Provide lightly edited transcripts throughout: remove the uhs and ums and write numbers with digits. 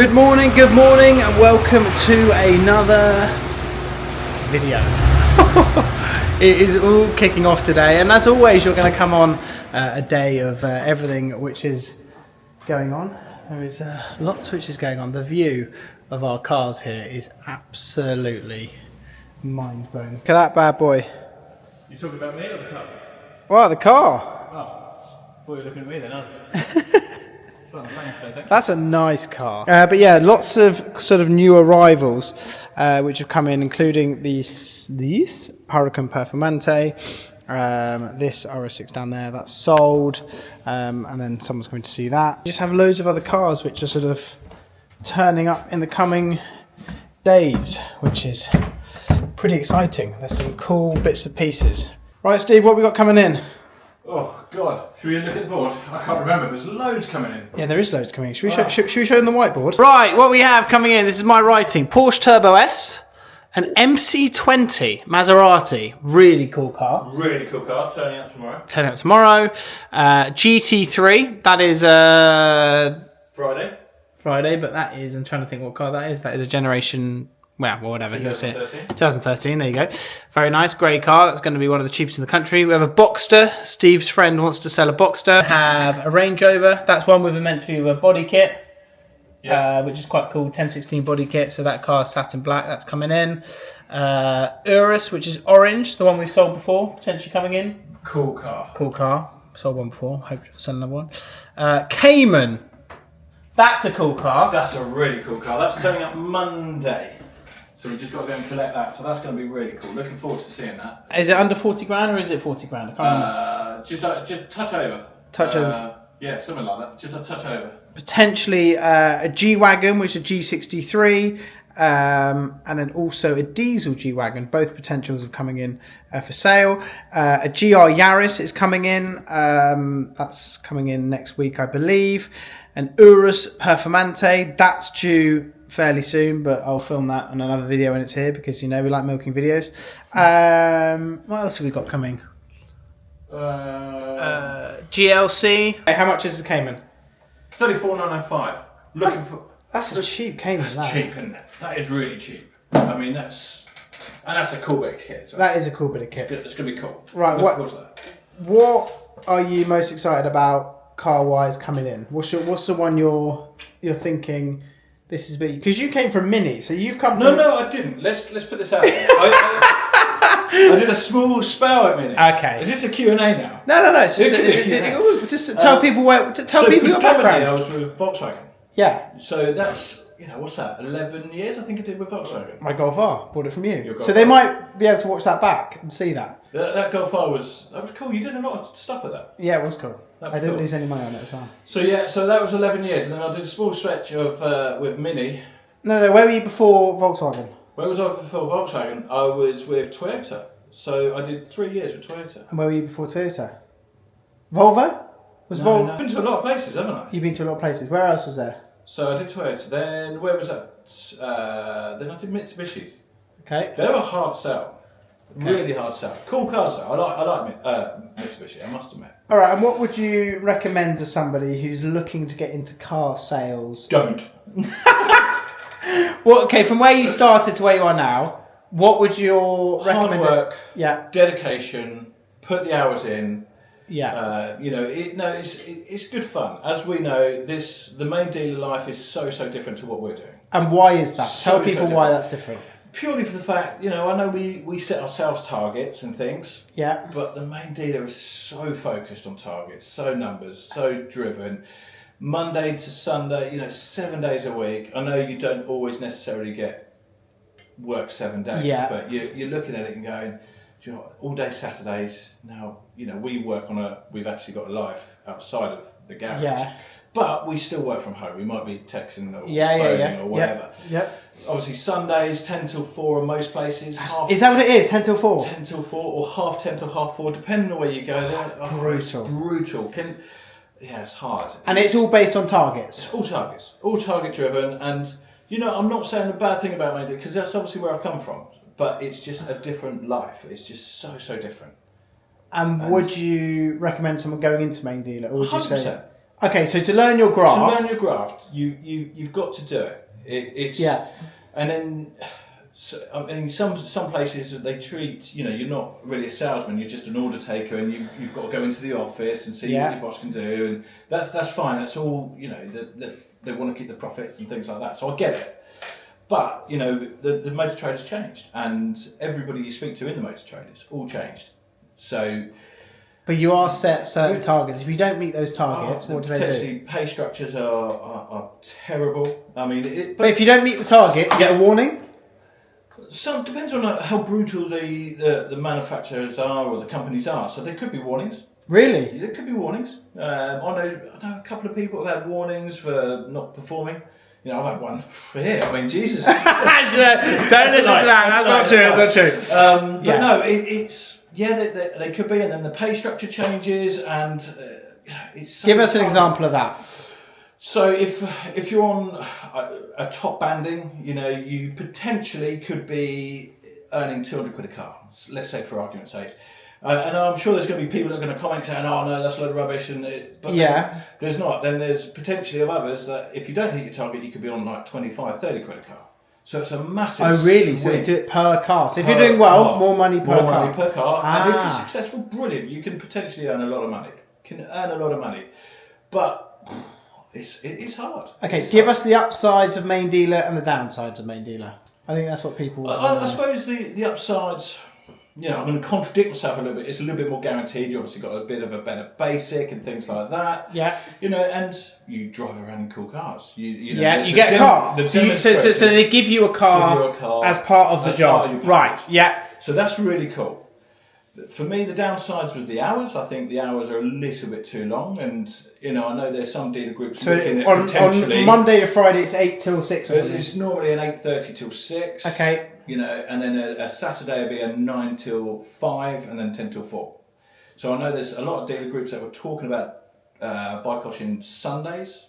Good morning, and welcome to another video. It is all kicking off today, and as always, you're going to come on a day of everything which is going on. There is lots which is going on. The view of our cars here is absolutely mind-blowing. Look at that bad boy. You talking about me or the car? Wow, the car. Oh, I thought you were looking at me then. That's a nice car. But yeah, lots of sort of new arrivals which have come in, including these Huracan Performante, this RS6 down there, that's sold, and then someone's going to see that. You just have loads of other cars which are sort of turning up in the coming days, which is pretty exciting. There's some cool bits and pieces. Right, Steve, what have we got coming in? Oh, God. Should we look at the board? I can't remember. There's loads coming in. Yeah, there is loads coming in. Should we show them the whiteboard? Right, what we have coming in, this is my writing. Porsche Turbo S, an MC20 Maserati. Really cool car. Really cool car. Turning up tomorrow. Turning up tomorrow. GT3, that is Friday, but that is, I'm trying to think what car that is. That is a generation... Well, whatever, you'll see it. 2013, there you go. Very nice, grey car. That's going to be one of the cheapest in the country. We have a Boxster. Steve's friend wants to sell a Boxster. Have a Range Rover. That's one with a meant to be with a body kit, which is quite cool. 1016 body kit. So that car is satin black. That's coming in. Urus, which is orange. The one we've sold before, potentially coming in. Cool car. Cool car. Sold one before. Hope to sell another one. Cayman. That's a cool car. That's a really cool car. That's turning up Monday. So we've just got to go and collect that. So that's going to be really cool. Looking forward to seeing that. Is it under 40 grand or is it 40 grand? I can't remember. Just touch over. Touch over. Yeah, something like that. Just a touch over. Potentially a G-Wagon, which is a G63, and then also a diesel G-Wagon. Both potentials are coming in for sale. A GR Yaris is coming in. That's coming in next week, I believe. An Urus Performante, that's due fairly soon, but I'll film that in another video when it's here because, you know, we like milking videos. What else have we got coming? GLC. How much is the Cayman? 34,905. Looking for... That's a cheap Cayman. That's cheap, isn't it? That is really cheap. I mean, that's a cool bit of kit. So that is a cool bit of kit. It's going to be cool. Right, what are you most excited about car-wise coming in? What's the one you're thinking... This is big because you came from Mini, so you've come from... No, I didn't. Let's put this out there. I did a small spell at Mini. Okay. Is this a Q&A now? No. It's just to tell people people your background. I was with Volkswagen. Yeah. So that's, what's that? 11 years I think I did with Volkswagen. My Golf R bought it from you. So they might be able to watch that back and see that. That Golf R was cool. You did a lot of stuff with that. Yeah, it was cool. I didn't lose any money on it as well. So so that was 11 years, and then I did a small stretch of with Mini. No. Where were you before Volkswagen? Where was I before Volkswagen? I was with Toyota. So I did 3 years with Toyota. And where were you before Toyota? Volvo? Volvo? I've been to a lot of places, haven't I? You've been to a lot of places. Where else was there? So I did Toyota. Then where was that? Then I did Mitsubishi. Okay. They were a hard sell. Okay. Really hard sell. Cool cars though. I like Mitsubishi, I must admit. Alright, and what would you recommend to somebody who's looking to get into car sales? Don't. Well, okay, from where you started to where you are now, what would your recommend? Hard work, yeah, dedication, put the hours in. Yeah. It's good fun. As we know, the main dealer life is so different to what we're doing. And why is that? Tell people why that's different. Purely for the fact, I know we set ourselves targets and things. Yeah. But the main dealer is so focused on targets, so numbers, so driven. Monday to Sunday, 7 days a week. I know you don't always necessarily work 7 days, but you're looking at it and going, do you know what, all day Saturdays. Now, we've actually got a life outside of the garage. Yeah. But we still work from home. We might be texting or phoning or whatever. Yep. Obviously, Sundays, 10 till 4 in most places. Is that what it is, 10 till 4? 10 till 4 or half 10 till half 4, depending on where you go. That's brutal. It's brutal. It's hard. And it's all based on targets? It's all targets. All target driven. And, I'm not saying a bad thing about my dealer, because that's obviously where I've come from. But it's just a different life. It's just so different. And would you recommend someone going into main dealer? Or would 100%. You say Okay, so to learn your graft. To learn your graft, you've got to do it. It's and then. So, I mean, some places they treat, you're not really a salesman. You're just an order taker, and you've got to go into the office and see what your boss can do, and that's fine. That's all. They want to keep the profits and things like that. So I get it. But the motor trade has changed, and everybody you speak to in the motor trade has all changed. So. But you are set certain targets. If you don't meet those targets, what do they do? Potentially, pay structures are terrible. I mean, but if you don't meet the target, you get a warning. So it depends on how brutal the manufacturers are or the companies are. So there could be warnings. Really? There could be warnings. I know a couple of people have had warnings for not performing. I've had one for here. I mean, Jesus. Don't listen to that. That's not true. But no, it's they could be, and then the pay structure changes, and it's. So Give us an example of that. So if you're on a top banding, you potentially could be earning 200 quid a car. Let's say, for argument's sake. And I'm sure there's going to be people that are going to comment saying, "Oh no, that's a load of rubbish." But there's not. Then there's potentially of others that if you don't hit your target, you could be on like 25, 30 quid a car. So it's a massive. Oh really? Swing. So they do it per car. So if you're doing well, more money per car. More money per car. And if you're successful, brilliant. You can potentially earn a lot of money. But it's hard. Okay, give us the upsides of main dealer and the downsides of main dealer. I think that's what people. I suppose the upsides. I'm going to contradict myself a little bit. It's a little bit more guaranteed. You obviously got a bit of a better basic and things like that. Yeah. And you drive around in cool cars. You get a car. So they give you a car as part of the job. Right. Yeah. So that's really cool. For me, the downsides with the hours. I think the hours are a little bit too long, and I know there's some dealer groups looking at potentially on Monday to Friday it's 8 till 6. It's normally an 8:30 till 6. Okay. And then a Saturday would be a 9 till 5, and then 10 till 4. So I know there's a lot of dealer groups that were talking about boycotting Sundays.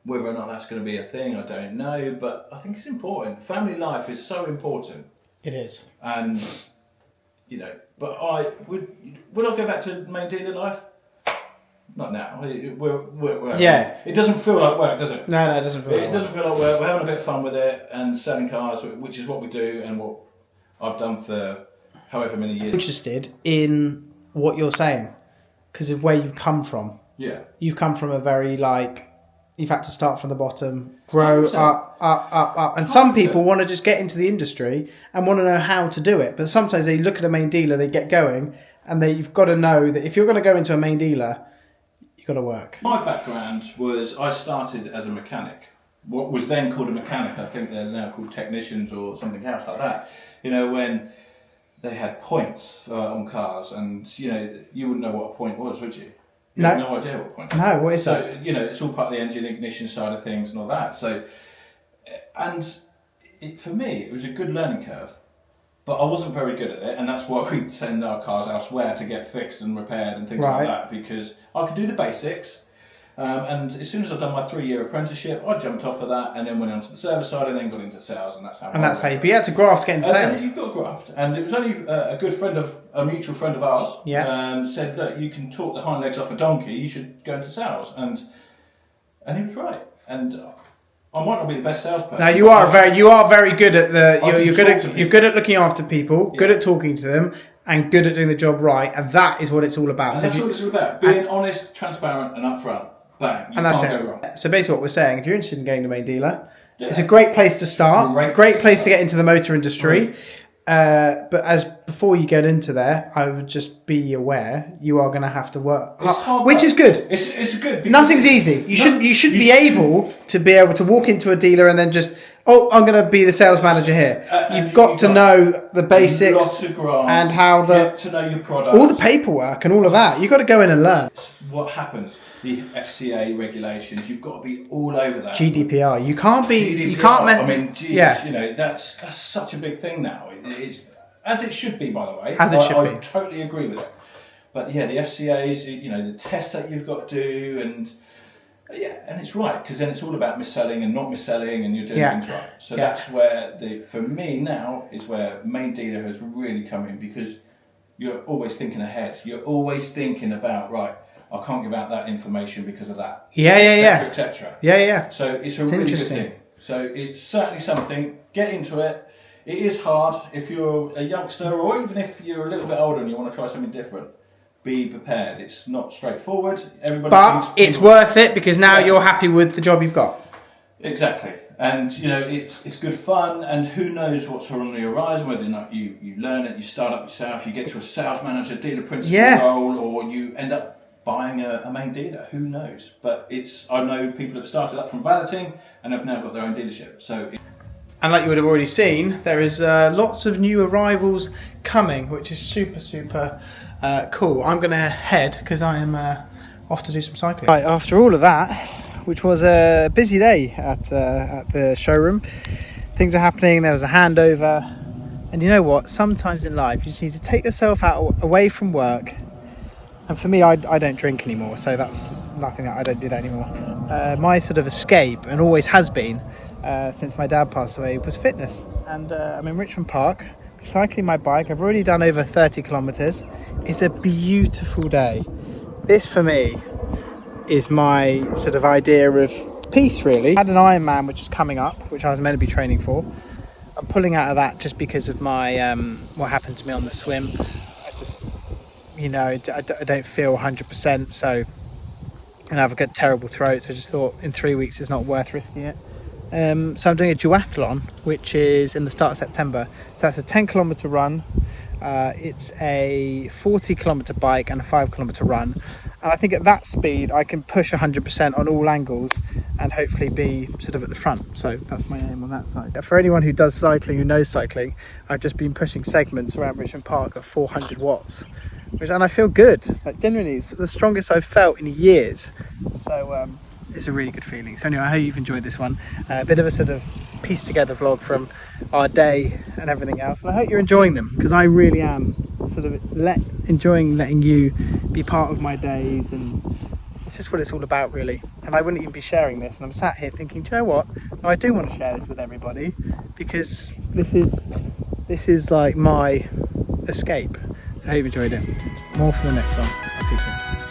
Whether or not that's going to be a thing, I don't know, but I think it's important. Family life is so important. It is. And but I would I go back to main dealer life? Not now. We're it doesn't feel like work, does it? No, it doesn't feel like work. It doesn't feel like work. We're having a bit of fun with it and selling cars, which is what we do and what I've done for however many years. Interested in what you're saying because of where you've come from. Yeah. You've come from a very you've had to start from the bottom, grow 100%. up. And some people want to just get into the industry and want to know how to do it. But sometimes they look at a main dealer, they get going, and you've got to know that if you're going to go into a main dealer, you've got to work. My background was I started as a mechanic. What was then called a mechanic, I think they're now called technicians or something else like that. When they had points on cars, and you wouldn't know what a point was, would you? You have no idea what point. No, what is so, that? It's all part of the engine ignition side of things and all that. So, for me, it was a good learning curve, but I wasn't very good at it, and that's why we send our cars elsewhere to get fixed and repaired and things like that, because I could do the basics. And as soon as I'd done my 3-year apprenticeship, I jumped off of that and then went on to the service side and then got into sales, and that's how. But you had to graft to get into sales. You've got to graft, and it was only a mutual friend of ours. Said, look, you can talk the hind legs off a donkey. You should go into sales, and he was right. And I might not be the best salesperson. No, you are very good at you're good at looking after people, good at talking to them, and good at doing the job right, and that is what it's all about. And that's what it's all about: being honest, transparent, and upfront. Bang, you can't go wrong. So basically what we're saying, if you're interested in getting the main dealer, it's a great place to start, great place to get into the motor industry. But before you get into there, I would just be aware you are going to have to work hard, which is good. It's good. Nothing's easy. You shouldn't be able to walk into a dealer and then just, I'm going to be the sales manager here. You've got to know the basics and how get to know your product, all the paperwork and all of that. You've got to go in and learn. What happens? The FCA regulations. You've got to be all over that. GDPR. You can't be. GDPR, you can't. I mean, Jesus. That's such a big thing now. It's as it should be, by the way. I totally agree with it. But the FCA's, the tests that you've got to do, and it's right, because then it's all about mis-selling and not mis-selling, and you're doing things right. So that's where for me now is where main dealer has really come in, because you're always thinking ahead. You're always thinking about, right, I can't give out that information because of that. Yeah. Etc. Yeah. So it's a really interesting. good thing. So it's certainly something. Get into it. It is hard if you're a youngster, or even if you're a little bit older and you want to try something different. Be prepared. It's not straightforward. Everybody But thinks it's worth it because now you're happy with the job you've got. Exactly. And it's good fun, and who knows what's on the horizon, whether or not you learn it, you start up yourself, you get to a sales manager, dealer principal role, or you end up buying a main dealer. Who knows? But I know people have started up from valeting and have now got their own dealership. And like you would have already seen, there is lots of new arrivals coming, which is super cool. I'm going to head because I am off to do some cycling. Right, after all of that, which was a busy day at the showroom. Things were happening, there was a handover. And you know what? Sometimes in life, you just need to take yourself away from work. And for me, I don't drink anymore, so that's nothing. I don't do that anymore. My sort of escape, and always has been, since my dad passed away, was fitness. And I'm in Richmond Park, cycling my bike. I've already done over 30 kilometres. It's a beautiful day. This, for me, is my sort of idea of peace, really. I had an Ironman which is coming up, which I was meant to be training for. I'm pulling out of that just because of my what happened to me on the swim. I just, I don't feel 100%, so, and I've got a terrible throat, so I just thought in 3 weeks it's not worth risking it. So I'm doing a duathlon, which is in the start of September. So that's a 10-kilometre run. It's a 40-kilometre bike and a 5-kilometre run. And I think at that speed, I can push 100% on all angles and hopefully be sort of at the front. So that's my aim on that side. For anyone who does cycling, who knows cycling, I've just been pushing segments around Richmond Park at 400 watts. And I feel good. Like, genuinely, it's the strongest I've felt in years. So it's a really good feeling. So anyway, I hope you've enjoyed this one. A bit of a sort of piece together vlog from our day and everything else. And I hope you're enjoying them, because I really am sort of enjoying letting you be part of my days, and it's just what it's all about, really. And I wouldn't even be sharing this, and I'm sat here thinking, do you know what? No, I do want to share this with everybody, because this is like my escape. So I hope you enjoyed it. More for the next one. I'll see you soon.